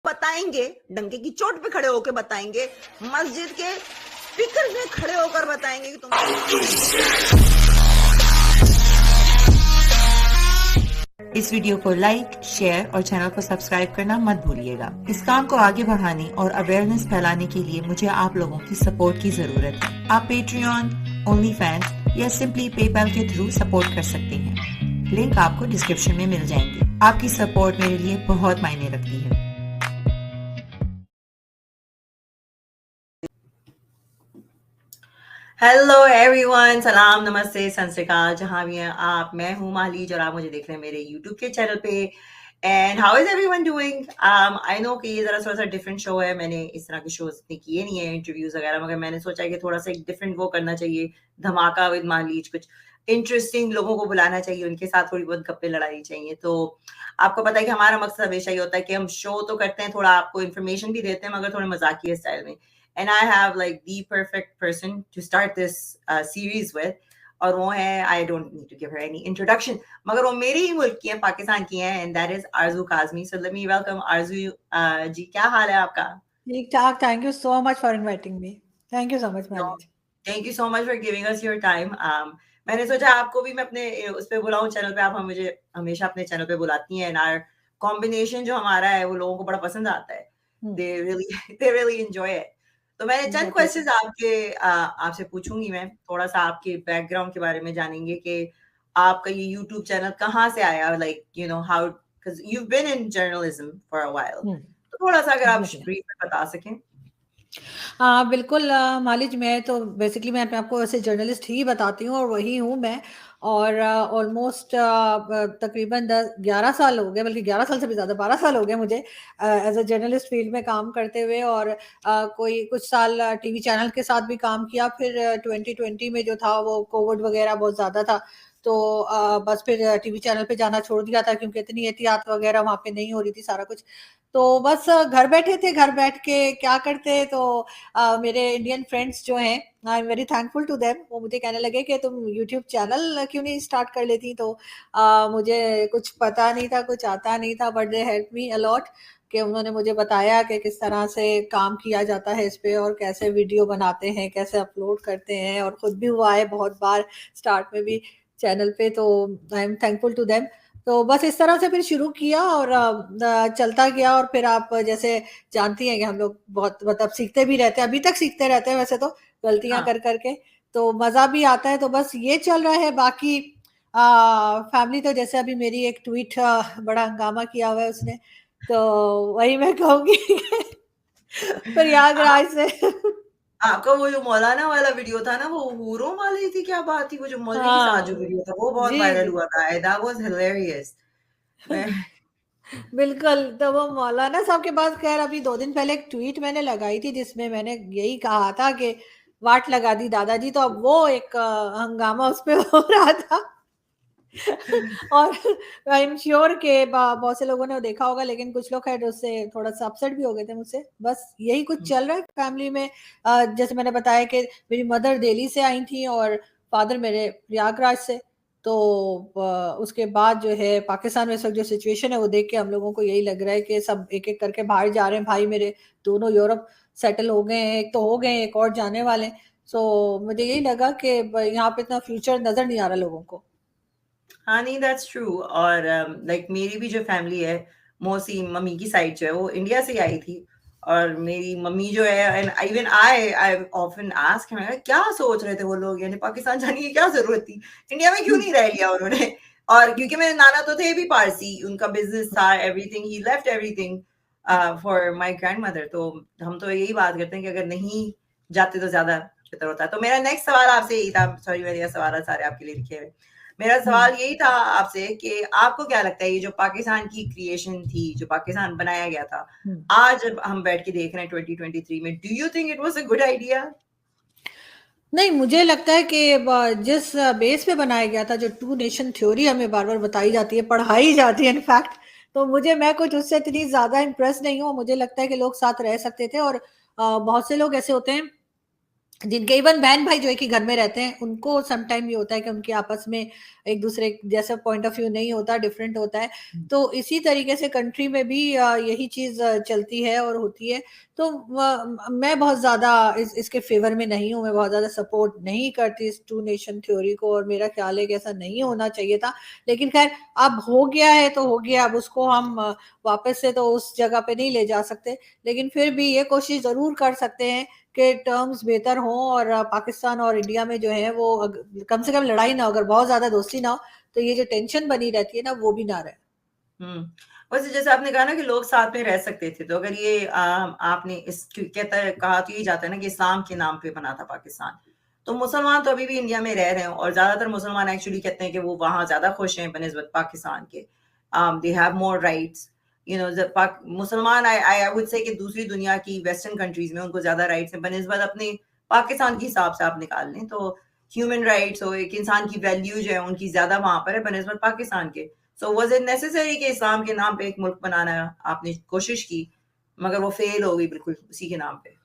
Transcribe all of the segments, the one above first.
बताएंगे, डंके की चोट पे खड़े होकर बताएंगे, मस्जिद के स्पीकर में खड़े होकर बताएंगे कि तुम इस वीडियो को लाइक, शेयर और चैनल को सब्सक्राइब करना मत भूलिएगा। इस काम को आगे बढ़ाने और अवेयरनेस फैलाने के लिए मुझे आप लोगों की सपोर्ट की जरूरत है। आप पेट्रियन, ओनली फैंस या सिंपली पेपैल के थ्रू सपोर्ट कर सकते हैं। लिंक आपको डिस्क्रिप्शन में मिल जाएंगे। आपकी सपोर्ट मेरे लिए बहुत मायने रखती है। हेलो एवरीवन, सलाम, नमस्ते, सत श्री अकाल, जहां भी हैं आप। मैं हूं मालीज और आप मुझे देख रहे हैं मेरे यूट्यूब के चैनल पे। And how is everyone doing? I know कि ये जरा थोड़ा सा डिफरेंट शो है। मैंने इस तरह के शोज इतने किए नहीं है, इंटरव्यूज वगैरह, मगर मैंने सोचा कि थोड़ा सा एक डिफरेंट वो करना चाहिए, धमाका विद मालीज। कुछ इंटरेस्टिंग लोगों को बुलाना चाहिए, उनके साथ थोड़ी बहुत गप्पे लड़ानी चाहिए। तो आपको पता है कि हमारा मकसद हमेशा ये होता है कि हम शो तो करते हैं, थोड़ा आपको इन्फॉर्मेशन भी देते हैं, मगर थोड़े मजाकिया स्टाइल में। And I have like the perfect person to start this series with, और वो है, I don't need to give her any introduction, मगर वो मेरे ही मुल्क की है, पाकिस्तान की है, and that is Arzu Kazmi. So let me welcome Arzu जी। क्या हाल है आपका? ठीक ठाक, thank you so much for inviting me. Thank you so much Malik. Thank you so much for giving us your time. मैंने सोचा आपको भी मैं अपने उस पे बुलाऊं चैनल पे। आप मुझे हमेशा अपने चैनल पे बुलाती हैं, और कॉम्बिनेशन जो हमारा है वो लोगों को बड़ा पसंद आता है। they really enjoy it. तो मैंने चंद क्वेश्चंस आपसे पूछूंगी। मैं थोड़ा सा आपके बैकग्राउंड के बारे में जानेंगे कि आपका ये यूट्यूब चैनल कहाँ से आया, like you know how, because you been in journalism for a while. तो थोड़ा सा अगर आप ब्रीफ में बता सकें। बिल्कुल मालिक, मैं तो बेसिकली मैं आपको ऐसे जर्नलिस्ट ही बताती हूँ और वही हूँ मैं। और ऑलमोस्ट तकरीबन 11 साल हो गए, बल्कि 11 साल से भी ज़्यादा, 12 साल हो गए मुझे एज अ जर्नलिस्ट फील्ड में काम करते हुए। और कोई कुछ साल टीवी चैनल के साथ भी काम किया। फिर 2020 में जो था वो कोविड वगैरह बहुत ज़्यादा था, तो बस फिर टीवी चैनल पे जाना छोड़ दिया था, क्योंकि इतनी एहतियात वगैरह वहाँ पे नहीं हो रही थी सारा कुछ। तो बस घर बैठे थे, घर बैठ के क्या करते। तो मेरे इंडियन फ्रेंड्स जो हैं, I am very thankful to them, वो मुझे कहने लगे कि तुम यूट्यूब चैनल क्यों नहीं स्टार्ट कर लेती। तो मुझे कुछ पता नहीं था, कुछ आता नहीं था, but they help me a lot, कि उन्होंने मुझे बताया कि किस तरह से काम किया जाता है इस पे, और कैसे वीडियो बनाते हैं, कैसे अपलोड करते हैं। और खुद भी हुआ है बहुत बार स्टार्ट में भी चैनल पे। तो I am thankful to them. तो बस इस तरह से फिर शुरू किया और चलता गया। और फिर आप जैसे जानती हैं कि हम लोग बहुत मतलब सीखते भी रहते हैं, अभी तक सीखते रहते हैं वैसे तो, गलतियां कर करके। तो मज़ा भी आता है। तो बस ये चल रहा है। बाकी फैमिली तो जैसे अभी मेरी एक ट्वीट बड़ा हंगामा किया हुआ है उसने, तो वही मैं कहूँगी प्रयागराज से। आपका वो जो मौलाना वाला वीडियो था ना, वो हूरों वाली थी, क्या बात थी? वो जो मौलवी के साथ जो वीडियो था वो बहुत जी वायरल जी हुआ था। That was hilarious. बिल्कुल। तो वो मौलाना साहब के पास, खैर अभी 2 दिन पहले एक ट्वीट मैंने लगाई थी जिसमें मैंने यही कहा था कि वाट लगा दी दादाजी। तो अब वो एक हंगामा उस पे हो रहा था और आई एम श्योर कि बहुत से लोगों ने देखा होगा, लेकिन कुछ लोग खैर उससे थोड़ा सा अपसेट भी हो गए थे मुझसे। बस यही कुछ चल रहा है फैमिली में। जैसे मैंने बताया कि मेरी मदर दिल्ली से आई थी और फादर मेरे प्रयागराज से। तो उसके बाद जो है पाकिस्तान में इस वक्त जो सिचुएशन है वो देख के हम लोगों को यही लग रहा है कि सब एक एक करके बाहर जा रहे हैं। भाई मेरे दोनों यूरोप सेटल हो गए हैं, एक तो हो गए, एक और जाने वाले हैं। सो मुझे यही लगा कि यहाँ पे इतना फ्यूचर नजर नहीं आ रहा लोगों को। हाँ, नहीं, दैट्स ट्रू। और लाइक मेरी भी जो फैमिली है, मोस्टली मम्मी की साइड जो है वो इंडिया से आई थी। और मेरी मम्मी जो है, and even I often ask, मैं क्या सोच रहे थे वो लोग, यानी पाकिस्तान जाने की क्या जरूरत थी, इंडिया में क्यों नहीं रह लिया उन्होंने। और क्योंकि मेरे नाना तो थे भी पारसी, उनका बिजनेस था, everything, he left everything for my grandmother. तो हम तो यही बात करते हैं कि अगर नहीं जाते तो ज्यादा बेहतर होता है। तो मेरा नेक्स्ट सवाल आपसे यही था, सॉरी मेरे सवाल सारे आपके लिए लिखे हुए। मेरा सवाल यही था आपसे कि आपको क्या लगता है, ये जो पाकिस्तान की क्रिएशन थी, जो पाकिस्तान बनाया गया था, आज जब हम बैठ के देख रहे हैं 2023 में, do you think it was a good idea? नहीं, मुझे लगता है कि जिस बेस पे बनाया गया था, जो टू नेशन थ्योरी हमें बार बार बताई जाती है, पढ़ाई जाती है इनफैक्ट, तो मैं कुछ उससे इतनी ज्यादा इम्प्रेस नहीं हूँ। मुझे लगता है कि लोग साथ रह सकते थे। और बहुत से लोग ऐसे होते हैं जिनके इवन बहन भाई जो एक ही घर में रहते हैं, उनको सम टाइम ये होता है कि उनके आपस में एक दूसरे जैसा पॉइंट ऑफ व्यू नहीं होता, डिफरेंट होता है। तो इसी तरीके से कंट्री में भी यही चीज चलती है और होती है। तो मैं बहुत ज्यादा इसके फेवर में नहीं हूँ, मैं बहुत ज्यादा सपोर्ट नहीं करती इस टू नेशन थ्योरी को, और मेरा ख्याल है कि ऐसा नहीं होना चाहिए था। लेकिन खैर अब हो गया है तो हो गया, अब उसको हम वापस से तो उस जगह पे नहीं ले जा सकते, लेकिन फिर भी ये कोशिश जरूर कर सकते हैं के टर्म्स बेहतर हों, और पाकिस्तान और इंडिया में जो है वो कम से कम लड़ाई ना हो, अगर बहुत ज्यादा दोस्ती ना हो तो ये जो टेंशन बनी रहती है ना वो भी ना रहे। वैसे जैसे आपने कहा ना कि लोग साथ में रह सकते थे, तो अगर ये आपने इस कहा तो यही जाता है ना कि इस्लाम के नाम पे बना था पाकिस्तान, तो मुसलमान तो अभी भी इंडिया में रह रहे हैं, और ज्यादातर मुसलमान एक्चुअली कहते हैं कि वो वहां ज्यादा खुश हैं बनिस्बत पाकिस्तान के। They have more rights, you know. मुसलमान आई वुड से कि दूसरी दुनिया की वेस्टर्न कंट्रीज में उनको ज्यादा राइट्स हैं बनिस्बत अपने पाकिस्तान के हिसाब से आप निकाल लें तो ह्यूमन राइट्स और एक इंसान की वैल्यू जो है उनकी ज्यादा वहां पर है बनिस्बत पाकिस्तान के। सो वाज इट नेसेसरी कि इस्लाम के नाम पे एक मुल्क बनाना आपने कोशिश की, मगर वो फेल हो गई बिल्कुल उसी के नाम पे?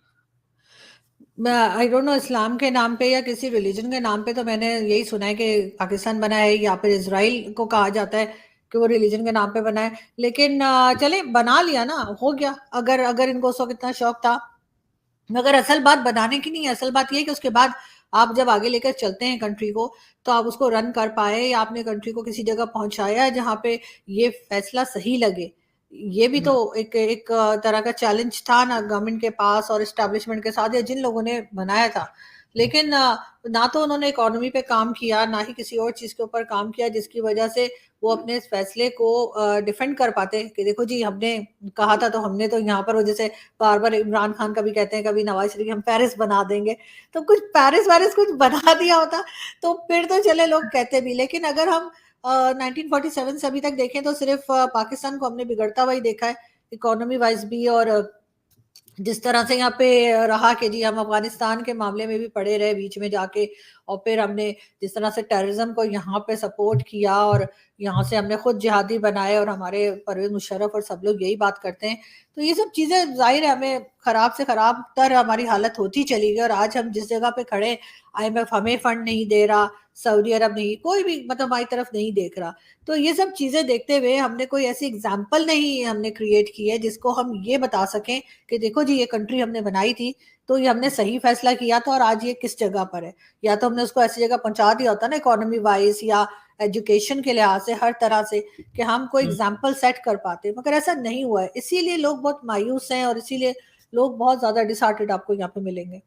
आई डोंट नो इस्लाम के नाम पे या किसी रिलीजन के नाम पे, तो मैंने यही सुना है कि पाकिस्तान बना है, या फिर इसराइल को कहा जाता है कि वो रिलीजन के नाम पे बना है। लेकिन चले बना लिया ना, हो गया। अगर अगर इनको उस वक्त इतना शौक था, मगर असल बात बनाने की नहीं है, असल बात ये है कि उसके बाद आप जब आगे लेकर चलते हैं कंट्री को, तो आप उसको रन कर पाए, या आपने कंट्री को किसी जगह पहुंचाया जहां पे ये फैसला सही लगे। ये भी तो एक एक तरह का चैलेंज था ना गवर्नमेंट के पास और एस्टेब्लिशमेंट के साथ, या जिन लोगों ने बनाया था। लेकिन ना तो उन्होंने इकोनॉमी पे काम किया, ना ही किसी और चीज के ऊपर काम किया जिसकी वजह से वो अपने इस फैसले को डिफेंड कर पाते कि देखो जी हमने कहा था, तो हमने तो यहाँ पर वो जैसे बार बार इमरान खान कभी कहते हैं, कभी नवाज शरीफ हम पेरिस बना देंगे, तो कुछ पेरिस वेरिस कुछ बना दिया होता तो फिर तो चले लोग कहते भी। लेकिन अगर हम 1947 से अभी तक देखें तो सिर्फ पाकिस्तान को हमने बिगड़ता हुआ ही देखा है, इकोनॉमी वाइज भी, और जिस तरह से यहाँ पे रहा कि जी हम अफगानिस्तान के मामले में भी पड़े रहे बीच में जाके, और फिर हमने जिस तरह से टेररिज्म को यहाँ पे सपोर्ट किया, और यहाँ से हमने खुद जिहादी बनाए, और हमारे परवेज मुशर्रफ और सब लोग यही बात करते हैं। तो ये सब चीजें जाहिर है हमें खराब से खराब तर हमारी हालत होती चली गई, और आज हम जिस जगह पे खड़े, IMF हमें फंड नहीं दे रहा, सऊदी अरब नहीं, कोई भी मतलब हमारी तरफ नहीं देख रहा। तो ये सब चीजें देखते हुए हमने कोई ऐसी एग्जाम्पल नहीं हमने क्रिएट की है जिसको हम ये बता सकें कि देखो जी ये कंट्री हमने बनाई थी तो ये हमने सही फैसला किया था, और आज ये किस जगह पर है। या तो हमने उसको ऐसी जगह पहुंचा दिया होता ना इकोनॉमी वाइज या एजुकेशन के लिहाज से, हर तरह से, कि हम कोई एग्जाम्पल सेट कर पाते, मगर ऐसा नहीं हुआ है। इसीलिए लोग बहुत मायूस हैं, और इसीलिए लोग बहुत ज्यादा डिसहार्टेड आपको यहाँ पे मिलेंगे।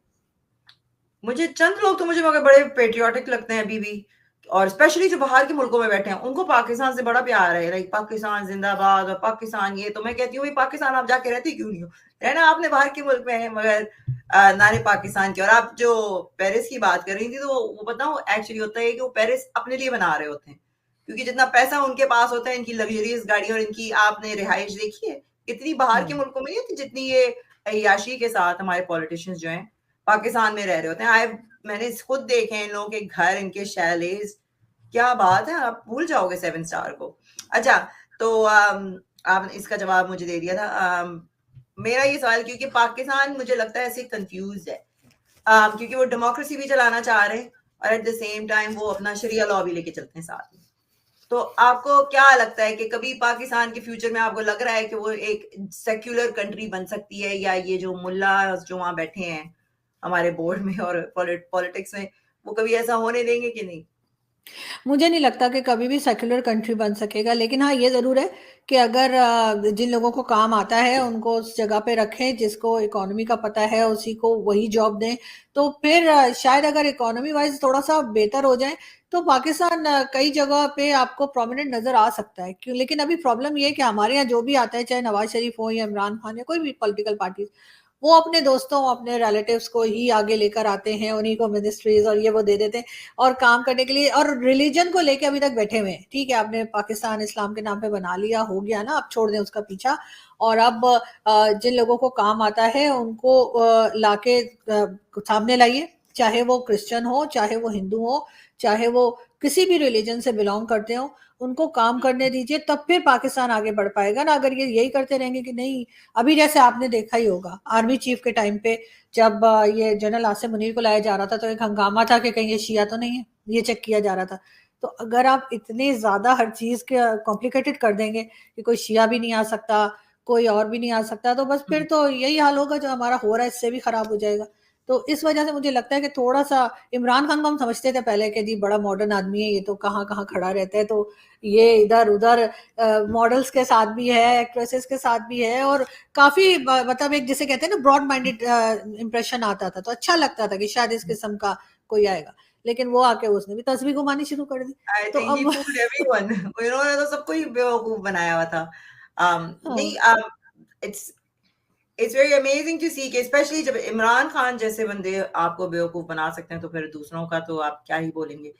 मुझे चंद लोग तो मुझे मगर बड़े पेट्रियाटिक लगते हैं अभी भी, और स्पेशली जो बाहर के मुल्कों में बैठे हैं उनको पाकिस्तान से बड़ा प्यार है, लाइक पाकिस्तान जिंदाबाद और पाकिस्तान ये। तो मैं कहती हूँ भाई पाकिस्तान आप जाके रहती क्यों नहीं हो? रहना आपने बाहर के मुल्क में है, मगर नारे पाकिस्तान की। और आप जो पेरिस की बात कर रही थी, तो वो बताऊं एक्चुअली होता है कि वो पेरिस अपने लिए बना रहे होते हैं, क्योंकि जितना पैसा उनके पास होता है, इनकी लग्जरियस गाड़ी और इनकी आपने रिहाइश देखी है इतनी बाहर के मुल्कों में नहीं होती जितनी ये अय्याशी के साथ हमारे पॉलिटिशियंस जो हैं पाकिस्तान में रह रहे होते हैं। मैंने खुद देखे हैं इन लोगों के घर, इनके शैलेज, क्या बात है, आप भूल जाओगे 7 स्टार को। अच्छा, तो आपने इसका जवाब मुझे दे दिया था। मेरा ये सवाल, क्योंकि पाकिस्तान मुझे लगता है ऐसे कंफ्यूज है, क्योंकि वो डेमोक्रेसी भी चलाना चाह रहे हैं और एट द सेम टाइम वो अपना शरिया लॉ भी लेके चलते हैं साथ में। तो आपको क्या लगता है कि कभी पाकिस्तान के फ्यूचर में आपको लग रहा है कि वो एक सेक्युलर कंट्री बन सकती है, या ये जो मुल्ला जो वहां बैठे हैं हमारे बोर्ड में और पॉलिटिक्स में, वो कभी ऐसा होने देंगे कि नहीं? मुझे नहीं लगता कि कभी भी सेक्युलर कंट्री बन सकेगा, लेकिन हाँ ये ज़रूर है कि अगर जिन लोगों को काम आता है उनको उस जगह पे रखें, जिसको इकोनॉमी का पता है उसी को वही जॉब दें, तो फिर शायद अगर इकोनॉमी वाइज थोड़ा सा बेहतर हो जाए तो पाकिस्तान कई जगह पे आपको प्रोमिनेंट नजर आ सकता है। क्यों? लेकिन अभी प्रॉब्लम ये है कि हमारे यहाँ जो भी आता है, चाहे नवाज शरीफ हो या इमरान खान या कोई भी पॉलिटिकल पार्टी, वो अपने दोस्तों अपने रिलेटिव्स को ही आगे लेकर आते हैं, उन्हीं को मिनिस्ट्रीज और ये वो दे देते हैं और काम करने के लिए, और रिलीजन को लेके अभी तक बैठे हुए हैं। ठीक है, आपने पाकिस्तान इस्लाम के नाम पे बना लिया, हो गया ना, अब छोड़ दें उसका पीछा, और अब जिन लोगों को काम आता है उनको लाके सामने लाइए, चाहे वो क्रिश्चियन हो, चाहे वो हिंदू हो, चाहे वो किसी भी रिलीजन से बिलोंग करते हो, उनको काम करने दीजिए, तब फिर पाकिस्तान आगे बढ़ पाएगा ना। अगर ये यही करते रहेंगे कि नहीं, अभी जैसे आपने देखा ही होगा आर्मी चीफ के टाइम पे जब ये जनरल आसिम मुनीर को लाया जा रहा था तो एक हंगामा था कि कहीं ये शिया तो नहीं है, ये चेक किया जा रहा था। तो अगर आप इतनी ज्यादा हर चीज के कॉम्प्लिकेटेड कर देंगे कि कोई शिया भी नहीं आ सकता, कोई और भी नहीं आ सकता, तो बस फिर तो यही हाल होगा जो हमारा हो रहा है, इससे भी खराब हो जाएगा। तो इस वजह से मुझे लगता है कि थोड़ा सा इमरान खान को हम समझते थे पहले कि जी बड़ा मॉडर्न आदमी है, ये तो कहाँ कहाँ खड़ा रहता है, तो ये इधर उधर मॉडल्स के साथ भी है, एक्ट्रेसेस के साथ भी है, और काफी मतलब एक जिसे कहते हैं ना ब्रॉड माइंडेड इम्प्रेशन आता था, तो अच्छा लगता था कि शायद इस किस्म का कोई आएगा। लेकिन वो आके उसने भी तस्वीर घुमानी शुरू कर दी। आई तो थिंक ही अब फूल्ड एवरीवन, इन्होंने तो सबको ही बेवकूफ बनाया हुआ था। नहीं, it's it's very amazing to see कि स्पेशली जब इमरान खान जैसे बंदे आपको बेवकूफ बना सकते हैं तो फिर दूसरों का तो आप क्या ही बोलेंगे।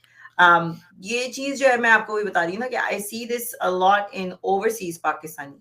ये चीज जो है मैं आपको भी बता रही हूँ ना कि I see this a lot in overseas Pakistani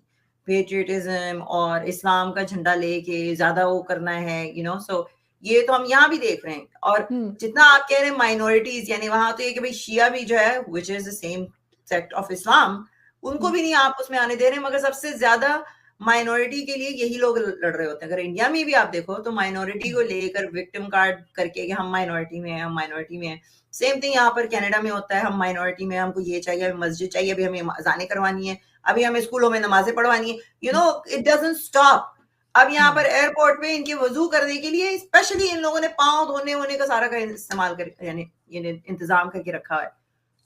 patriotism और इस्लाम का झंडा लेके ज्यादा वो करना है, सो ये तो हम यहाँ भी देख रहे हैं। और जितना आप कह रहे हैं माइनॉरिटीज, यानी वहां तो ये कि भाई शिया भी जो है which is the same sect of Islam, उनको भी नहीं आप उसमें आने दे रहे, मगर सबसे ज्यादा माइनॉरिटी के लिए यही लोग लड़ रहे होते हैं। अगर इंडिया में भी आप देखो तो माइनॉरिटी को लेकर विक्टिम कार्ड करके कि हम माइनॉरिटी में हैं, हम माइनॉरिटी में हैं। सेम थिंग यहाँ पर कनाडा में होता है, हम माइनॉरिटी में, हमको ये चाहिए, हमें मस्जिद चाहिए, अभी हमें अजानें करवानी है, अभी हमें स्कूलों में नमाजें पढ़वानी है, इट डजंट स्टॉप। अब यहाँ पर एयरपोर्ट पे इनके वजू करने के लिए स्पेशली इन लोगों ने पाँव धोने होने का सारा का इस्तेमाल कर, यानी इंतजाम करके रखा है।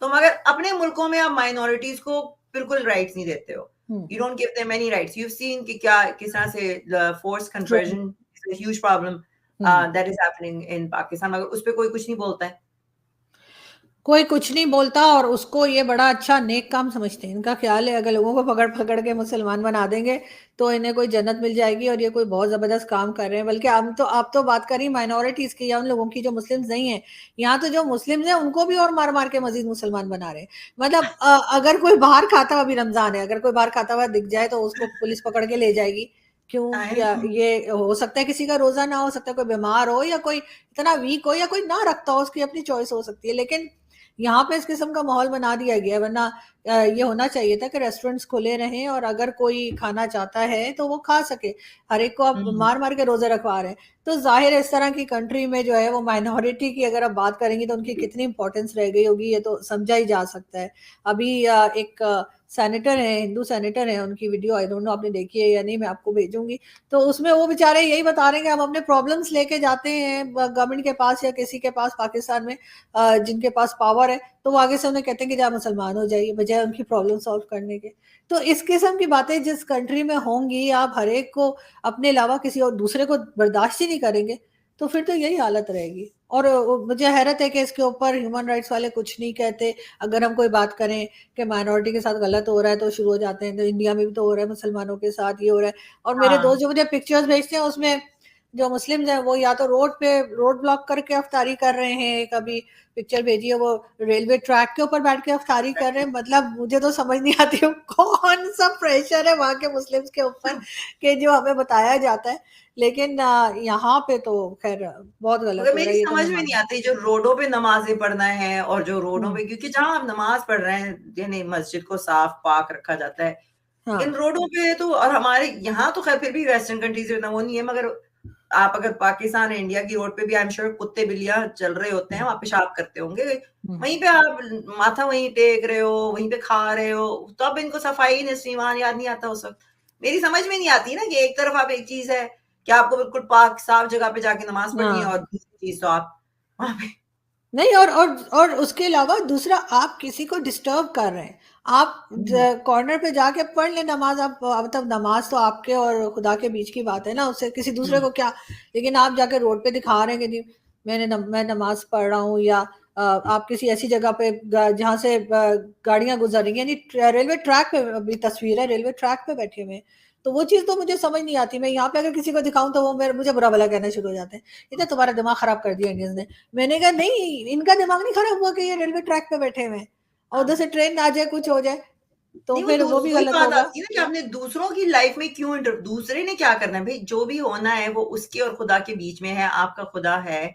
तो मगर अपने मुल्कों में आप माइनॉरिटीज को बिल्कुल राइट्स नहीं देते हो। You don't give them any rights. You've seen कि क्या किस तरह से forced conversion is a huge problem that is happening in Pakistan, मगर उस पे कोई कुछ नहीं बोलता है। कोई कुछ नहीं बोलता, और उसको ये बड़ा अच्छा नेक काम समझते हैं। इनका ख्याल है अगर लोगों को पकड़ पकड़ के मुसलमान बना देंगे तो इन्हें कोई जन्नत मिल जाएगी, और ये कोई बहुत जबरदस्त काम कर रहे हैं। बल्कि आप तो बात करी माइनॉरिटीज की या उन लोगों की जो मुस्लिम्स नहीं है। यहाँ तो जो मुस्लिम्स हैं उनको भी और मार मार के मजीद मुसलमान बना रहे हैं। मतलब अगर कोई बाहर खाता हुआ, अभी रमजान है, अगर कोई बाहर खाता हुआ दिख जाए तो उसको पुलिस पकड़ के ले जाएगी। क्यों? या ये हो सकता है किसी का रोजा ना हो, सकता है कोई बीमार हो, या कोई इतना वीक हो, या कोई ना रखता हो, उसकी अपनी चॉइस हो सकती है। लेकिन यहाँ पे इस किस्म का माहौल बना दिया गया है। वरना ये होना चाहिए था कि रेस्टोरेंट्स खुले रहें और अगर कोई खाना चाहता है तो वो खा सके। हर एक को आप मार मार के रोजे रखवा रहे हैं। तो जाहिर है इस तरह की कंट्री में जो है वो माइनॉरिटी की अगर आप बात करेंगी तो उनकी कितनी इंपॉर्टेंस रह गई होगी, ये तो समझा ही जा सकता है। अभी एक सेनेटर है, हिंदू सेनेटर है, उनकी वीडियो आई डोंट नो आपने देखी है या नहीं, मैं आपको भेजूंगी। तो उसमें वो बेचारे यही बता रहे हैं कि हम अपने प्रॉब्लम्स लेके जाते हैं गवर्नमेंट के पास या किसी के पास पाकिस्तान में जिनके पास पावर है, तो वो आगे से उन्हें कहते हैं कि जहाँ मुसलमान हो जाइए, बजाय उनकी प्रॉब्लम सॉल्व करने के। तो इस किस्म की बातें जिस कंट्री में होंगी, आप हर एक को अपने अलावा किसी और दूसरे को बर्दाश्त ही नहीं करेंगे, तो फिर तो यही हालत रहेगी। और मुझे हैरत है कि इसके ऊपर ह्यूमन राइट्स वाले कुछ नहीं कहते। अगर हम कोई बात करें कि माइनॉरिटी के साथ गलत हो रहा है तो शुरू हो जाते हैं, तो इंडिया में भी तो हो रहा है, मुसलमानों के साथ ये हो रहा है। और मेरे दोस्त जो मुझे पिक्चर्स भेजते हैं उसमें जो मुस्लिम्स हैं वो या तो रोड ब्लॉक करके अफ्तारी कर रहे हैं, कभी पिक्चर भेजी है वो रेलवे ट्रैक के ऊपर बैठ के अफ्तारी कर रहे हैं। मतलब मुझे तो समझ नहीं आती हूँ कौन सा प्रेशर है वहां के मुस्लिम्स के ऊपर कि जो हमें बताया जाता है। लेकिन यहाँ पे तो खैर बहुत गलत हो रहा है। मेरी समझ में नहीं आती जो रोडों पे नमाजें पढ़ना है, और जो रोडों पे, क्योंकि जहाँ आप नमाज पढ़ रहे हैं यानी मस्जिद को साफ पाक रखा जाता है, इन रोडों पे तो, और हमारे यहाँ तो खैर फिर भी वेस्टर्न कंट्रीज में वो नहीं है, मगर आप अगर पाकिस्तान इंडिया की रोड पे भी आई एम श्योर कुत्ते बिल्लियां चल रहे होते हैं, वहां पेशाब करते होंगे, वहीं पे आप माथा वहीं टेक रहे हो, वहीं पे खा रहे हो, तो अब इनको सफाई नस्वान याद नहीं आता उस वक्त। मेरी समझ में नहीं आती ना कि एक तरफ आप एक चीज है कि आपको बिल्कुल पाक साफ जगह पे जाके नमाज पढ़नी है, और दूसरी चीज तो आप वहां पे नहीं। और उसके अलावा दूसरा, आप किसी को डिस्टर्ब कर रहे हैं। आप कॉर्नर पे जाके पढ़ ले नमाज, आप मतलब नमाज तो आपके और खुदा के बीच की बात है ना, उससे किसी दूसरे को क्या। लेकिन आप जाके रोड पे दिखा रहे हैं कि मैं नमाज पढ़ रहा हूँ, या आप किसी ऐसी जगह पे जहाँ से गाड़ियां गुजर रही हैं, यानी रेलवे ट्रैक पे, अभी तस्वीर है रेलवे ट्रैक पे बैठे हुए, तो वो चीज तो मुझे समझ नहीं आती। मैं यहाँ पे अगर किसी को दिखाऊं तो वो मुझे बुरा भला कहना शुरू हो जाते हैं, इतना तुम्हारा दिमाग खराब कर दिया इंडियंस ने। मैंने कहा नहीं, इनका दिमाग नहीं खराब हुआ कि ये रेलवे ट्रैक पे बैठे हुए हैं और उधर से ट्रेन आ जाए, कुछ हो जाए, तो फिर वो भी गलत बात होगा। आती है ना कि आपने दूसरों की लाइफ में क्यों दूसरे ने क्या करना है भाई, जो भी होना है वो उसके और खुदा के बीच में है। आपका खुदा है,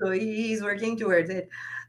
so he is working towards it.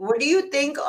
what do you think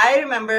I remember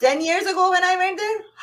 10 years ago when I went there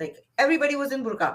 like everybody was in burqa،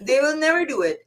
They will never do it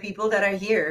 people that are here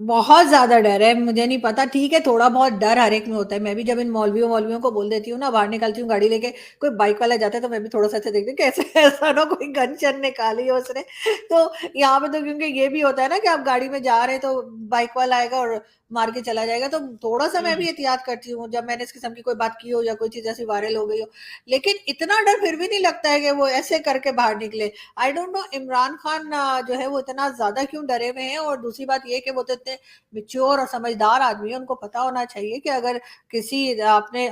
बहुत ज्यादा डर है, मुझे नहीं पता, ठीक है थोड़ा बहुत डर हर एक में होता है। मैं भी जब इन मौलवियों को बोल देती हूँ ना, बाहर निकलती हूँ गाड़ी लेके, कोई बाइक वाला जाता है तो मैं भी थोड़ा सा ऐसे देखती हूँ कैसे ऐसा ना कोई गन शन निकाली हो उसने। तो यहाँ पे तो क्योंकि ये भी होता है ना कि आप गाड़ी में जा रहे हैं तो बाइक वाला आएगा और मार के चला जाएगा, तो थोड़ा सा मैं भी एहतियात करती हूँ जब मैंने इस किस्म की कोई बात की हो या कोई चीज ऐसी वायरल हो गई हो। लेकिन इतना डर फिर भी नहीं लगता है कि वो ऐसे करके बाहर निकले। I don't know Imran Khan जो है वो इतना ज्यादा क्यों डरे हुए हैं। और दूसरी बात ये कि वो तो इतने मैच्योर और समझदार आदमी है, उनको पता होना चाहिए कि अगर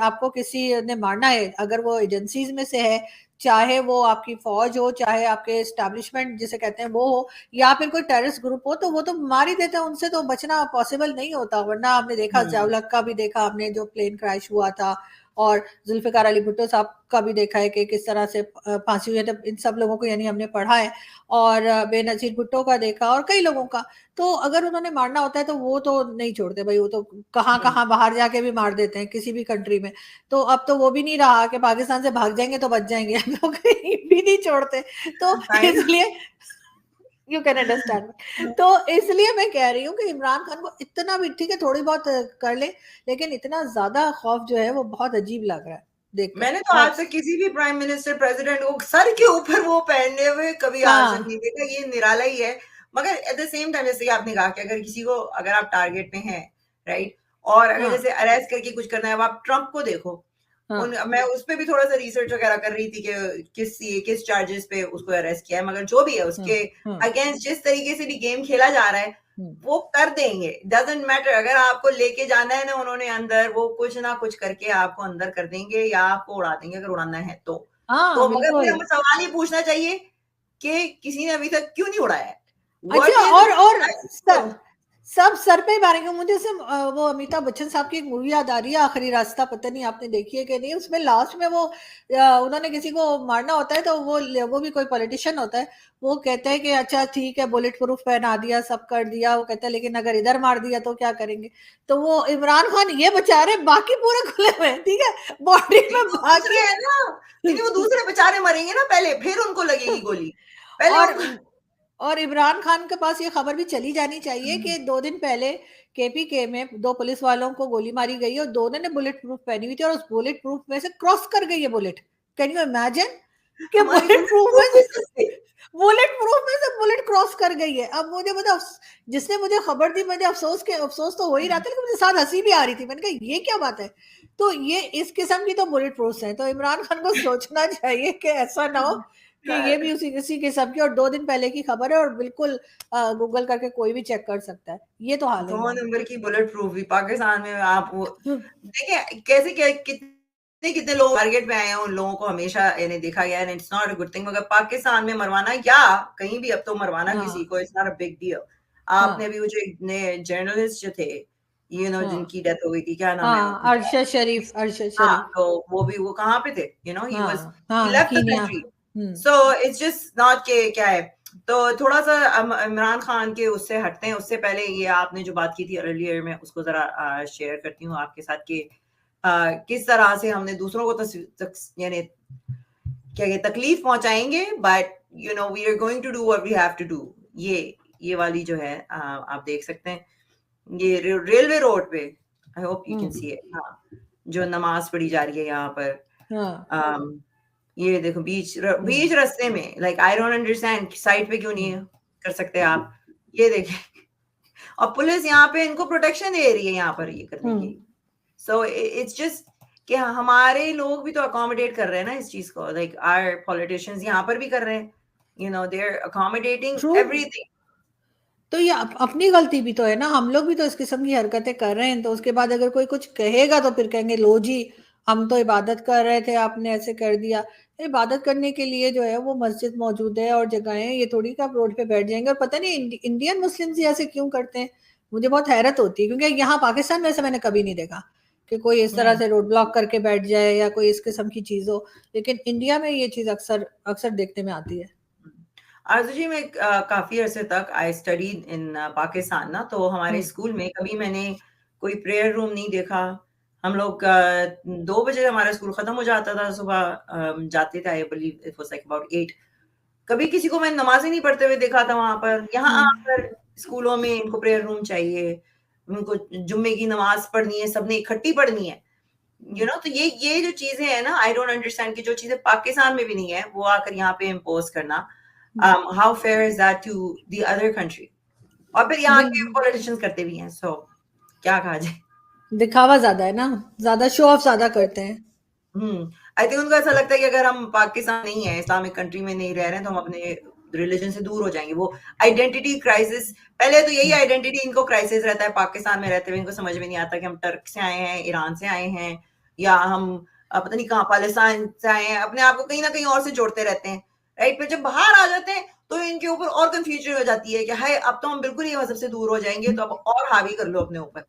आपको किसी ने मारना है, अगर वो एजेंसीज में से है, चाहे वो आपकी फौज हो, चाहे आपके एस्टैब्लिशमेंट जिसे कहते हैं वो हो, या फिर कोई टेररिस्ट ग्रुप हो, तो वो तो मार ही देते हैं, उनसे तो बचना पॉसिबल नहीं होता। वरना आपने देखा ज़ियाउल का भी देखा आपने, जो प्लेन क्रैश हुआ था, और जुल्फिकार अली भुट्टो साहब का भी देखा है कि किस तरह से फांसी हुई है। तो इन सब लोगों को यानी हमने पढ़ा है, और बेनजीर भुट्टो का देखा और कई लोगों का। तो अगर उन्होंने मारना होता है तो वो तो नहीं छोड़ते भाई, वो तो कहाँ कहाँ बाहर जाके भी मार देते हैं किसी भी कंट्री में। तो अब तो वो भी नहीं रहा कि पाकिस्तान से भाग जाएंगे तो बच जाएंगे, हम लोग कहीं भी नहीं छोड़ते। तो इसलिए यू कैन अंडरस्टैंड। तो इसलिए मैं कह रही हूँ कि इमरान खान को इतना भी ठीक है थोड़ी बहुत कर ले, लेकिन इतना ज्यादा खौफ जो है वो बहुत अजीब लग रहा है देखकर। मैंने तो आज तक किसी भी प्राइम मिनिस्टर प्रेसिडेंट को सर के ऊपर वो पहनने हुए कभी आज तक नहीं देखा, ये निराला ही है। मगर एट द सेम टाइम जैसे आपने कहा कि अगर किसी को, अगर आप टारगेट में हैं, राइट, और अगर जैसे अरेस्ट करके कुछ करना है, आप ट्रम्प को देखो, मैं उस पे भी थोड़ा सा रिसर्च वगैरह कर रही थी कि किस चार्जेस पे उसको अरेस्ट किया है। मगर जो भी है उसके अगेंस्ट जिस तरीके से भी गेम खेला जा रहा है वो कर देंगे, डजंट मैटर। अगर आपको लेके जाना है ना उन्होंने अंदर, वो कुछ ना कुछ करके आपको अंदर कर देंगे या आपको उड़ा देंगे अगर उड़ाना है तो मगर फिर हमें सवाल ही पूछना चाहिए कि किसी ने अभी तक क्यों नहीं उड़ाया है। अच्छा, और सब सर पे मारेंगे। मुझे से वो अमिताभ बच्चन साहब की एक मूवी याद आ रही है, आखिरी रास्ता, पता नहीं आपने देखी है कि नहीं। उसमें लास्ट में वो उन्होंने किसी को मारना होता है तो वो भी कोई पॉलिटिशियन होता है, वो कहते हैं कि अच्छा ठीक है बुलेट प्रूफ पहना दिया, सब कर दिया, वो कहता है लेकिन अगर इधर मार दिया तो क्या करेंगे। तो वो इमरान खान ये बेचारे बाकी पूरे खुले हुए हैं, ठीक है, बॉडी में बाकी है ना, वो दूसरे बेचारे मरेंगे ना पहले, फिर उनको लगेगी गोली पहले। और इमरान खान के पास ये खबर भी चली जानी चाहिए कि 2 दिन पहले केपीके में 2 पुलिस वालों को गोली मारी गई और दोनों ने बुलेट प्रूफ पहनी हुई थी, और उस बुलेट प्रूफ में से क्रॉस कर गई है बुलेट। कैन यू इमेजिन कि बुलेट प्रूफ में से बुलेट क्रॉस कर गई है। अब मुझे मतलब जिसने मुझे खबर दी, मुझे अफसोस तो हो ही रहा था, लेकिन मुझे साथ हंसी भी आ रही थी। मैंने कहा ये क्या बात है। तो ये इस किस्म की तो बुलेट प्रूफ है। तो इमरान खान को सोचना चाहिए कि ऐसा ना हो कि ये भी उसी किस्म की, और 2 दिन पहले की खबर है, और बिल्कुल गूगल करके कोई भी चेक कर सकता है। ये तो हाल है 100 नंबर की बुलेट प्रूफ भी पाकिस्तान में। आप देखिए कैसे कितने लोग टारगेट में आए हैं, उन लोगों को हमेशा इन्हें देखा गया है, it's not a good thing. मगर पाकिस्तान में मरवाना या कहीं भी अब तो मरवाना किसी को, it's not a big deal. आपने भी वो जो जर्नलिस्ट जो थे जिनकी डेथ हो गई थी, क्या नाम है, अरशद शरीफ। तो वो कहाँ पे थे, he left the country. So it's just not के क्या है। तो थोड़ा सा इमरान खान के उससे हटते हैं। उससे पहले ये आपने जो बात की थी अर्लियर में, उसको जरा शेयर करती हूँ आपके साथ कि किस तरह से हमने दूसरों को यानी क्या तकलीफ पहुंचाएंगे, but we are going to do what we have to do. ये वाली जो है आप देख सकते हैं, ये रेलवे रोड पे, I hope you can see it, जो नमाज पढ़ी जा रही है यहाँ पर। ये देखो बीच रास्ते में, like I don't understand, side पे क्यों नहीं कर सकते आप। ये देखें, और पुलिस यहाँ पे इनको प्रोटेक्शन दे रही है यहाँ पर ये करने की। सो इट्स जस्ट कि हमारे लोग भी तो अकोमोडेट कर रहे हैं ना इस चीज को, लाइक आवर पॉलिटिशियंस यहाँ पर भी कर रहे हैं, दे आर अकोमोडेटिंग एवरीथिंग। तो ये अपनी गलती भी तो है ना, हम लोग भी तो इस किस्म की हरकतें कर रहे हैं। तो उसके बाद अगर कोई कुछ कहेगा तो फिर कहेंगे लो जी हम तो इबादत कर रहे थे, आपने ऐसे कर दिया। इबादत करने के लिए जो है वो मस्जिद मौजूद है और जगहें, ये थोड़ी कि आप रोड पे बैठ जाएंगे। और पता नहीं इंडियन मुस्लिम्स ऐसे क्यों करते हैं, मुझे बहुत हैरत होती है, क्योंकि यहाँ पाकिस्तान में ऐसा मैंने कभी नहीं देखा कि कोई इस तरह से रोड ब्लॉक करके बैठ जाए या कोई इस किस्म की चीज हो। लेकिन इंडिया में ये चीज अक्सर देखने में आती है। आरजू जी, मैं काफी अरसे तक आई स्टडी इन पाकिस्तान ना, तो हमारे स्कूल में कभी मैंने कोई प्रेयर रूम नहीं देखा। हम लोग 2 बजे हमारा स्कूल खत्म हो जाता था, सुबह जाते थे, I believe it was like about 8। कभी किसी को मैंने नमाज ही नहीं पढ़ते हुए देखा था वहां पर। यहाँ आकर स्कूलों में इनको प्रेयर रूम चाहिए, उनको जुम्मे की नमाज पढ़नी है, सबने इकट्ठी पढ़नी है, यू नो। तो ये जो चीजें हैं ना, आई डोंट अंडरस्टैंड कि जो चीजें पाकिस्तान में भी नहीं है वो आकर यहाँ पे इम्पोज करना, how fair is that to the other country. और फिर यहाँ के पॉलिटिशियंस करते भी हैं, सो क्या कहा जाए, दिखावा ज्यादा है ना, ज्यादा शो ऑफ ज्यादा करते हैं। आई थिंक उनको ऐसा लगता है कि अगर हम पाकिस्तान नहीं है, इस्लामिक कंट्री में नहीं रह रहे हैं, तो हम अपने रिलीजन से दूर हो जाएंगे। वो आइडेंटिटी क्राइसिस, पहले तो यही आइडेंटिटी इनको क्राइसिस रहता है पाकिस्तान में रहते हुए, इनको समझ में नहीं आता कि हम टर्क से आए हैं, ईरान से आए हैं, या हम पता नहीं कहाँ पाकिस्तान से आए हैं, अपने आप को कहीं ना कहीं और से जोड़ते रहते हैं, राइट। फिर जब बाहर आ जाते हैं तो इनके ऊपर और कंफ्यूजन हो जाती है कि हाय अब तो हम बिल्कुल ही मजहब से दूर हो जाएंगे, तो अब और हावी कर लो अपने ऊपर।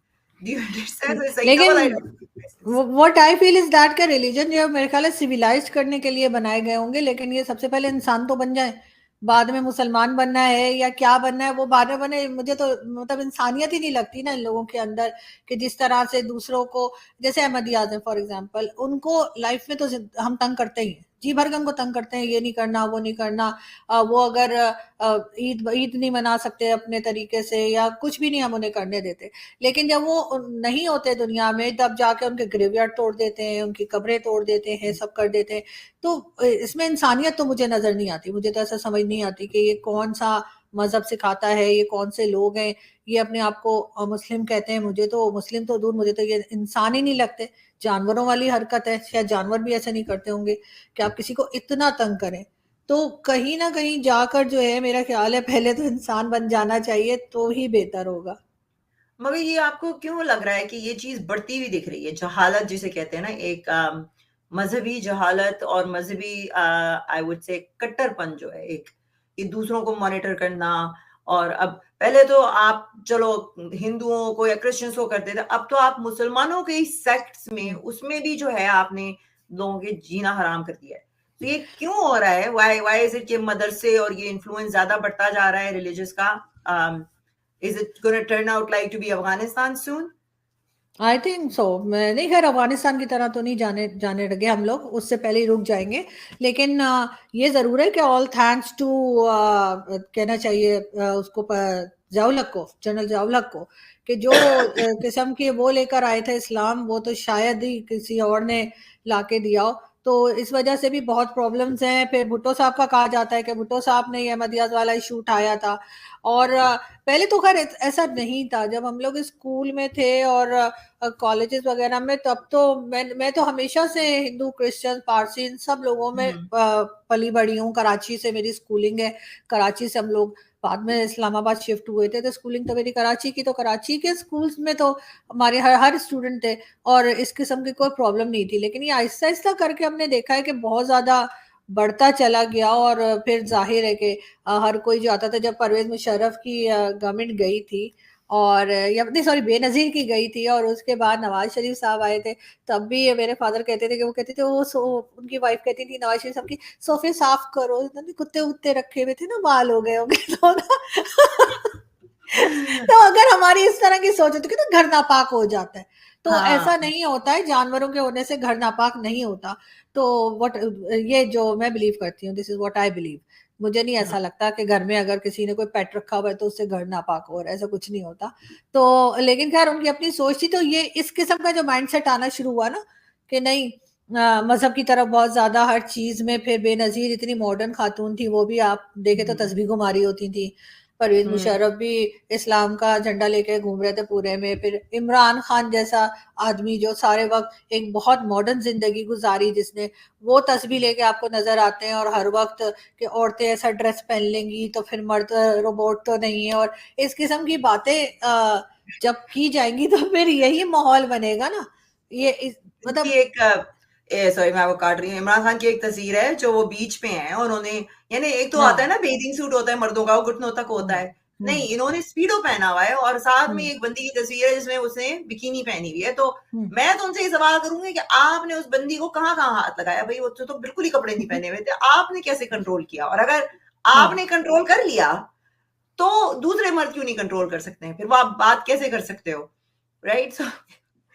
लेकिन what I feel is that का रिलीजन जो है मेरे ख्याल है सिविलाइज करने के लिए बनाए गए होंगे, लेकिन ये सबसे पहले इंसान तो बन जाए, बाद में मुसलमान बनना है या क्या बनना है वो बाद में बने। मुझे तो मतलब इंसानियत ही नहीं लगती ना इन लोगों के अंदर, कि जिस तरह से दूसरों को, जैसे अहमदियाज हैं फॉर एग्जांपल, उनको लाइफ में तो हम तंग करते ही हैं, जी भर के हमको तंग करते हैं, ये नहीं करना वो नहीं करना, वो अगर ईद ईद नहीं मना सकते अपने तरीके से या कुछ भी नहीं हम उन्हें करने देते, लेकिन जब वो नहीं होते दुनिया में तब जाके उनके ग्रेवयार्ड तोड़ देते हैं, उनकी कब्रें तोड़ देते हैं, सब कर देते हैं। तो इसमें इंसानियत तो मुझे नजर नहीं आती, मुझे तो ऐसा समझ नहीं आती कि ये कौन सा मजहब सिखाता है, ये कौन से लोग हैं, ये अपने आप को मुस्लिम कहते हैं। मुझे तो मुस्लिम तो दूर, मुझे तो ये इंसान ही नहीं लगते, जानवरों वाली हरकत है। शायद जानवर भी ऐसे नहीं करते होंगे कि आप किसी को इतना तंग करें। तो कहीं ना कहीं जाकर जो है मेरा ख्याल है पहले तो इंसान बन जाना चाहिए तो ही बेहतर होगा। मगर ये आपको क्यों लग रहा है कि ये चीज बढ़ती हुई दिख रही है, जहालत जिसे कहते हैं ना, एक मजहबी जहालत और मजहबी आई वुड से कट्टरपन जो है, एक ये दूसरों को मॉनिटर करना। और अब पहले तो आप चलो हिंदुओं को या क्रिश्चियंस को करते थे, अब तो आप मुसलमानों के सेक्ट्स में उसमें भी जो है आपने लोगों के जीना हराम कर दिया है। तो ये क्यों हो रहा है? व्हाई इज इट कि मदरसे और ये इन्फ्लुएंस ज्यादा बढ़ता जा रहा है रिलीजियस का? Is it going to turn out like to be Afghanistan soon? I think so. मैं नहीं, खैर अफगानिस्तान की तरह तो नहीं जाने लगे हम लोग, उससे पहले ही रुक जाएंगे। लेकिन ये जरूर है कि ऑल थैंक्स टू कहना चाहिए उसको ज़ाउलक को, जनरल ज़ाउलक को, कि जो किस्म के वो लेकर आए थे इस्लाम, वो तो शायद ही किसी और ने लाके दिया हो। तो इस वजह से भी बहुत प्रॉब्लम्स हैं। फिर भुट्टो साहब का कहा जाता है कि भुट्टो साहब ने ये अहमदियाज वाला इशू उठाया था, और पहले तो खैर ऐसा नहीं था। जब हम लोग स्कूल में थे और कॉलेजेस वगैरह में, तब तो मैं तो हमेशा से हिंदू क्रिश्चियन पारसी इन सब लोगों में पली बड़ी हूँ। कराची से मेरी स्कूलिंग है, कराची से हम लोग बाद में इस्लामाबाद शिफ्ट हुए थे, तो स्कूलिंग तो मेरी कराची की, तो कराची के स्कूल्स में तो हमारे हर स्टूडेंट थे और इस किस्म की कोई प्रॉब्लम नहीं थी। लेकिन ये आहिस्ता आहिस्ता करके हमने देखा है कि बहुत ज़्यादा बढ़ता चला गया, और फिर जाहिर है कि हर कोई जो आता था, जब परवेज मुशर्रफ की गवर्नमेंट गई थी और या नहीं सॉरी बेनज़ीर की गई थी, और उसके बाद नवाज शरीफ साहब आए थे, तब भी मेरे फादर कहते थे कि वो कहते थे उनकी वाइफ कहती थी नवाज शरीफ साहब की, सोफे साफ करो, कुत्ते उत्ते रखे हुए थे ना, बाल हो गए होंगे तो ना तो अगर हमारी इस तरह की सोच होती तो घर नापाक हो जाता है, तो ऐसा नहीं होता है। जानवरों के होने से घर नापाक नहीं होता। तो ये जो मैं बिलीव करती हूँ, this is what I believe. मुझे नहीं ऐसा लगता कि घर में अगर किसी ने कोई पेट रखा हुआ है तो उससे घर नापाक हो, और ऐसा कुछ नहीं होता। तो लेकिन खैर उनकी अपनी सोच थी। तो ये इस किस्म का जो माइंडसेट आना शुरू हुआ ना कि नहीं, मजहब की तरफ बहुत ज्यादा हर चीज में, फिर बेनजीर इतनी मॉडर्न खातून थी, वो भी आप देखे तो तस्बीह गुमारी होती थी। परवेज मुशर्रफ भी इस्लाम का झंडा लेके घूम रहे थे पूरे में। फिर इमरान खान जैसा आदमी जो सारे वक्त एक बहुत मॉडर्न जिंदगी गुजारी जिसने, वो तस्बीह लेके आपको नजर आते हैं, और हर वक्त कि औरतें ऐसा ड्रेस पहन लेंगी तो फिर मर्द रोबोट तो नहीं है, और इस किस्म की बातें जब की जाएंगी तो फिर यही माहौल बनेगा ना। ये मतलब एक सॉरी मैं आपको काट रही हूँ, इमरान खान की एक तस्वीर है जो वो बीच पे हैं, उन्होंने यानी एक तो आता है ना बेदिंग सूट होता है मर्दों का, वो घुटनों तक होता है, नहीं इन्होंने स्पीडो पहना हुआ है, और साथ में एक बंदी की तस्वीर है जिसमें उसने बिकिनी पहनी हुई है। तो मैं तो उनसे ये सवाल करूंगी कि आपने उस बंदी को कहाँ कहाँ हाथ लगाया? भाई वो तो बिल्कुल ही कपड़े नहीं पहने हुए थे, आपने कैसे कंट्रोल किया? और अगर आपने कंट्रोल कर लिया तो दूसरे मर्द क्यों नहीं कंट्रोल कर सकते हैं? फिर वो आप बात कैसे कर सकते हो? Right?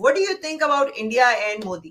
What do you think about India and Modi?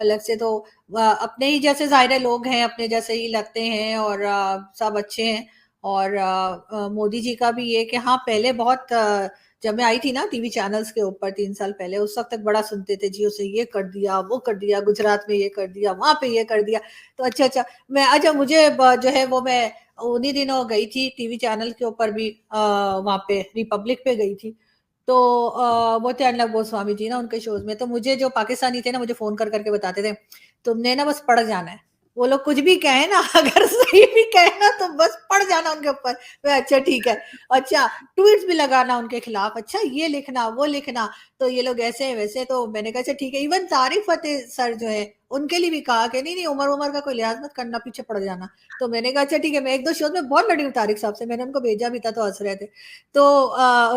अलग से तो अपने ही जैसे ज़ाहिर है लोग हैं, अपने जैसे ही लगते हैं और सब अच्छे हैं। और मोदी जी का भी ये कि हाँ, पहले बहुत जब मैं आई थी ना टीवी चैनल्स के ऊपर 3 साल पहले, उस वक़्त तक बड़ा सुनते थे जी उसने ये कर दिया, वो कर दिया, गुजरात में ये कर दिया, वहाँ पे ये कर दिया। तो अच्छा, अच्छा मुझे जो है वो मैं उन्हीं दिनों गई थी टीवी चैनल के ऊपर भी, वहाँ पे रिपब्लिक पे गई थी। तो वो थे अर्नब गोस्वामी जी ना, उनके शोज़ में। तो मुझे जो पाकिस्तानी थे ना, मुझे फ़ोन कर के बताते थे, तुमने ना बस पड़ जाना है। वो लोग कुछ भी कहें ना, अगर सही भी कहें ना तो बस पड़ जाना उनके ऊपर। मैं अच्छा ठीक है। अच्छा, ट्वीट्स भी लगाना उनके खिलाफ, अच्छा ये लिखना, वो लिखना, तो ये लोग ऐसे हैं वैसे। तो मैंने कहा अच्छा ठीक है। इवन तारिक फ़तेह सर जो है, उनके लिए भी कहा कि नहीं उमर का कोई लिहाज मत करना, पीछे पड़ जाना। तो मैंने कहा अच्छा ठीक है। मैं 1-2 शोज़ में बहुत लड़ी हूँ तारिक साहब से, मैंने उनको भेजा भी था तो हँस रहे थे। तो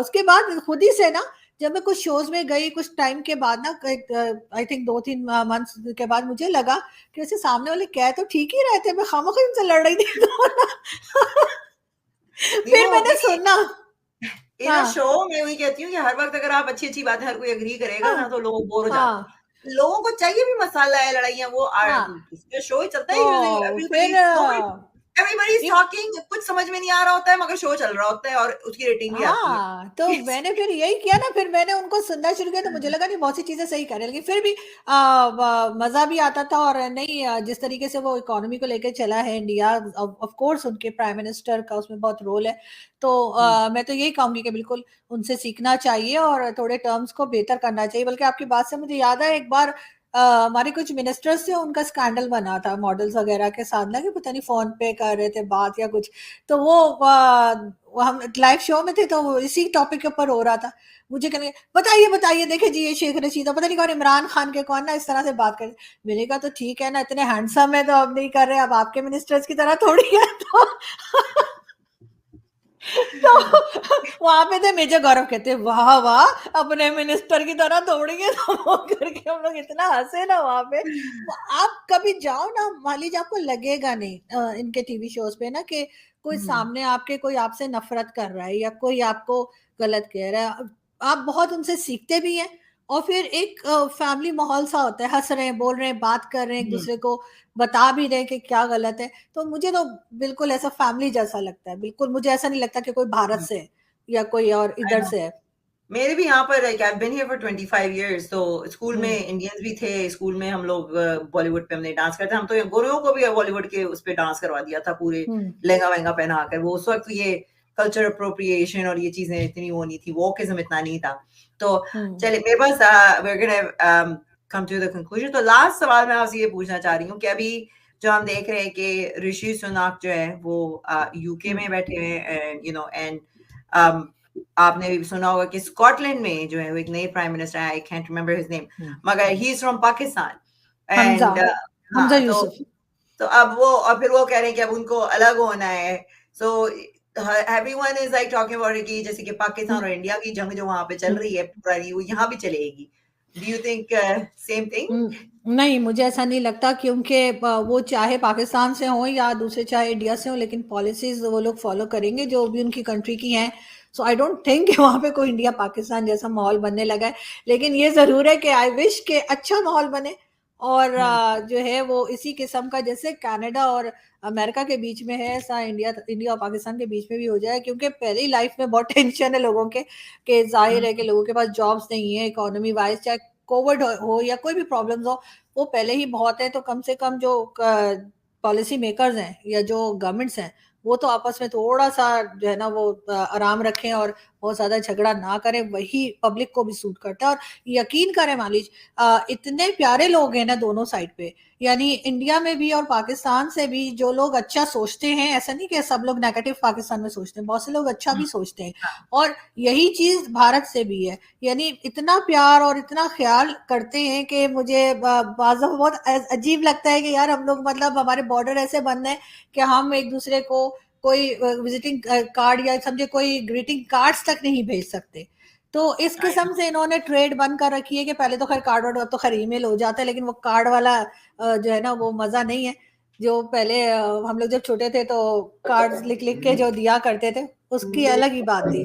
उसके बाद खुद ही से ना, जब मैं कुछ शोज़ में गई कुछ टाइम के बाद ना, आई थिंक 2-3 मंथ्स के बाद मुझे लगा कि वैसे सामने वाले कह तो ठीक ही रहे थे, मैं खामख़ा उनसे लड़ रही थी तो ना फिर मैंने सुना। इन अ हाँ, शो मैं वही कहती हूँ कि हर वक़्त अगर आप अच्छी-अच्छी बातें हर कोई एग्री करेगा हाँ, ना तो लोग बोर हो जाते हाँ, हैं। लोगों को चाहिए भी मसाला है, लड़ाइयाँ वो हाँ। ये शो ही चलता है क्योंकि तो फिर एवरीबॉडी इज़ ये टॉकिंग कुछ समझ में नहीं आ रहा होता है मगर शो चल रहा होता है और उसकी रेटिंग भी आती है। हाँ, तो मैंने फिर यही किया ना, फिर मैंने उनको सुनना शुरू किया तो मुझे लगा नहीं बहुत सी चीज़ें सही कर रहे हैं, लेकिन फिर भी मज़ा भी आता था। और नहीं जिस तरीके से वो इकोनॉमी को लेके चला है इंडिया, ऑफ कोर्स उनके प्राइम मिनिस्टर का उसमें बहुत रोल है। तो हुँ, मैं तो यही कहूँगी कि बिल्कुल उनसे सीखना चाहिए और थोड़े टर्म्स को बेहतर करना चाहिए। बल्कि आपकी बात से मुझे याद है एक बार हमारे कुछ मिनिस्टर्स थे, उनका स्कैंडल बना था मॉडल्स वगैरह के साथ ना, कि पता नहीं फ़ोन पे कर रहे थे बात या कुछ। तो वो हम लाइव शो में थे तो वो इसी टॉपिक के ऊपर हो रहा था। मुझे कहने लगे, बताइए देखिए जी ये शेख रशीद पता नहीं कौन इमरान खान के कौन ना इस तरह से बात कर। मैंने कहा तो ठीक है ना, इतने हैंडसम है तो अब नहीं कर रहे, अब आपके मिनिस्टर्स की तरह थोड़ी है। तो तो वहाँ पे थे मेजर गौरव, कहते वाह वाह अपने मिनिस्टर की तरह दौड़ेंगे तो वो करके हम लोग इतना हंसे ना वहाँ पे। आप कभी जाओ ना, मान लीजिए आपको लगेगा नहीं इनके टीवी शोज पे ना कि कोई हुँ, सामने आपके कोई आपसे नफरत कर रहा है या कोई आपको गलत कह रहा है। आप बहुत उनसे सीखते भी हैं और फिर एक फैमिली माहौल सा होता है, हंस रहे हैं, बोल रहे हैं, बात कर रहे हैं, एक हुँ, दूसरे को बता भी रहे हैं कि क्या गलत है। तो मुझे तो बिल्कुल ऐसा फैमिली जैसा लगता है। बिल्कुल मुझे ऐसा नहीं लगता कि कोई भारत हुँ, से है या कोई और आई इधर नो। से है। मेरे भी यहाँ पर like I have been here for 25 years तो स्कूल में हुँ, इंडियंस भी थे, स्कूल में हम लोग बॉलीवुड पे हमने डांस करते हम तो गोरों को भी बॉलीवुड के उस पे डांस करवा दिया था पूरे हुँ, लहंगा-वहंगा पहनाकर। वो उस वक़्त ये कल्चर एप्रोप्रिएशन और ये चीज़ें इतनी वो नहीं थी, वोकिज़्म इतना नहीं था। तो हुँ, चलिए मेरे पास we are gonna come to the conclusion तो लास्ट सवाल मैं आपसे ये पूछना चाह रही हूँ कि अभी जो हम देख रहे हैं कि ऋषि सुनक जो है वो यूके हुँ, में बैठे हैं एंड एंड um, आपने भी सुना होगा कि स्कॉटलैंड में जो है वो एक नए प्राइम मिनिस्टर है I can't remember his name हुँ। मगर he is from Pakistan Hamza, and Hamza हाँ यूसुफ। तो अब वो और फिर वो कह रहे हैं कि अब उनको अलग होना है so everyone is like talking about कि जैसे कि हुँ, पाकिस्तान और इंडिया की जंग जो वहां पे चल हुँ, रही है पुरानी वो यहाँ भी चलेगी do you think same thing नहीं मुझे ऐसा नहीं लगता क्योंकि वो चाहे पाकिस्तान से हों या दूसरे चाहे इंडिया से हों, लेकिन पॉलिसीज़ वो लोग फ़ॉलो करेंगे जो भी उनकी कंट्री की हैं। सो आई डोंट थिंक कि वहाँ पे कोई इंडिया पाकिस्तान जैसा माहौल बनने लगा है। लेकिन ये ज़रूर है कि आई विश कि अच्छा माहौल बने और जो है वो इसी किस्म का जैसे कनाडा और अमेरिका के बीच में है, ऐसा इंडिया और पाकिस्तान के बीच में भी हो जाए। क्योंकि पहले ही लाइफ में बहुत टेंशन है लोगों के, कि ज़ाहिर है कि लोगों के पास जॉब्स नहीं है, इकोनॉमी वाइज़ चाहे कोविड हो या कोई भी प्रॉब्लम्स हो, वो पहले ही बहुत है। तो कम से कम जो पॉलिसी मेकर्स हैं या जो गवर्नमेंट्स हैं, वो तो आपस में थोड़ा-सा जो है ना वो आराम रखें और बहुत ज़्यादा झगड़ा ना करें, वही पब्लिक को भी सूट करता है। और यकीन करें मान लीजिए इतने प्यारे लोग हैं ना दोनों साइड पे, यानी इंडिया में भी और पाकिस्तान से भी जो लोग अच्छा सोचते हैं, ऐसा नहीं कि सब लोग नेगेटिव पाकिस्तान में सोचते हैं, बहुत से लोग अच्छा भी सोचते हैं। और यही चीज़ भारत से भी है, यानी इतना प्यार और इतना ख़्याल करते हैं कि मुझे बाज़ दफ़ा बहुत अजीब लगता है कि यार हम लोग मतलब हमारे बॉर्डर ऐसे बंद हैं कि हम एक-दूसरे को कोई विज़िटिंग कार्ड या समझे कोई ग्रीटिंग कार्ड्स तक नहीं भेज सकते। तो इस किस्म से इन्होंने ट्रेड बंद कर रखी है कि पहले तो खैर कार्ड वर्ड अब तो खैर ईमेल हो जाता है, लेकिन वो कार्ड वाला जो है ना वो मज़ा नहीं है। जो पहले हम लोग जब छोटे थे तो कार्ड्स लिख-लिख के जो दिया करते थे, उसकी अलग ही बात थी।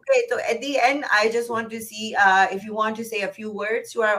Okay, so at the end, I just want to see if you want to say a few words to our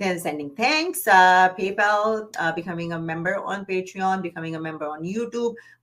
sending thanks, PayPal, becoming a member on Patreon, becoming a member on YouTube.